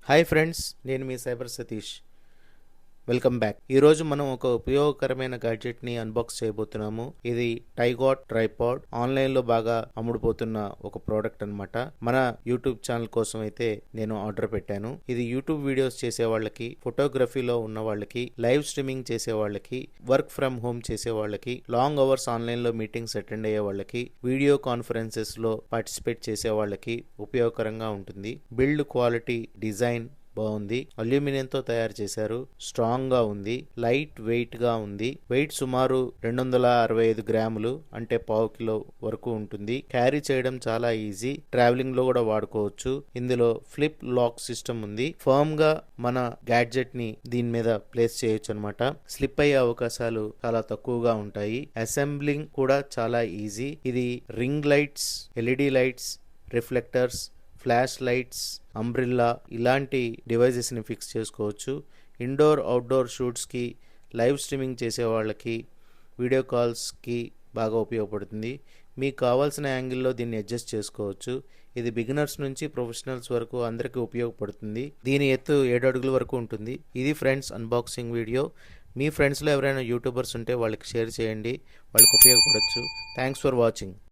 Hi friends, నేను మీ cyber Satish. Welcome back. ఈరోజు మనం ఒక ఉపయోగకరమైన గ్యాడ్జెట్ని అన్బాక్స్ చేయబోతున్నాము. ఇది టైగాట్ ట్రైపాడ్. ఆన్లైన్లో బాగా అమ్ముడుపోతున్న ఒక ప్రోడక్ట్ అనమాట. మన యూట్యూబ్ ఛానల్ కోసం అయితే నేను ఆర్డర్ పెట్టాను. ఇది యూట్యూబ్ వీడియోస్ చేసే వాళ్ళకి, ఫోటోగ్రఫీలో ఉన్న వాళ్ళకి, లైవ్ స్ట్రీమింగ్ చేసే వాళ్ళకి, వర్క్ ఫ్రమ్ హోమ్ చేసే వాళ్ళకి, లాంగ్ అవర్స్ ఆన్లైన్లో మీటింగ్స్ అటెండ్ అయ్యే వాళ్ళకి, వీడియో కాన్ఫరెన్సెస్లో పార్టిసిపేట్ చేసే వాళ్ళకి ఉపయోగకరంగా ఉంటుంది. బిల్డ్ క్వాలిటీ, డిజైన్ బాగుంది. అల్యూమినియంతో తయారు చేశారు. స్ట్రాంగ్ గా ఉంది. లైట్ వెయిట్ గా ఉంది. వెయిట్ సుమారు 265 గ్రాములు, అంటే పావు కిలో వరకు ఉంటుంది. క్యారీ చేయడం చాలా ఈజీ. ట్రావెలింగ్ లో కూడా వాడుకోవచ్చు. ఇందులో ఫ్లిప్ లాక్ సిస్టమ్ ఉంది. ఫర్మ్ గా మన గ్యాడ్జెట్ ని దీని మీద ప్లేస్ చేయొచ్చు అనమాట. స్లిప్ అయ్యే అవకాశాలు చాలా తక్కువగా ఉంటాయి. అసెంబ్లింగ్ కూడా చాలా ఈజీ. ఇది ring lights, LED lights, reflectors, flash lights, umbrella ఇలాంటి డివైజెస్ని ఫిక్స్ చేసుకోవచ్చు. ఇండోర్ అవుట్డోర్ షూట్స్కి, లైవ్ స్ట్రీమింగ్ చేసే వాళ్ళకి, వీడియో కాల్స్కి బాగా ఉపయోగపడుతుంది. మీకు కావాల్సిన యాంగిల్లో దీన్ని అడ్జస్ట్ చేసుకోవచ్చు. ఇది బిగినర్స్ నుంచి ప్రొఫెషనల్స్ వరకు అందరికీ ఉపయోగపడుతుంది. దీని ఎత్తు 7 అడుగుల వరకు ఉంటుంది. ఇది ఫ్రెండ్స్ అన్బాక్సింగ్ వీడియో. మీ ఫ్రెండ్స్లో ఎవరైనా యూట్యూబర్స్ ఉంటే వాళ్ళకి షేర్ చేయండి. వాళ్ళకి ఉపయోగపడవచ్చు. Thanks for watching.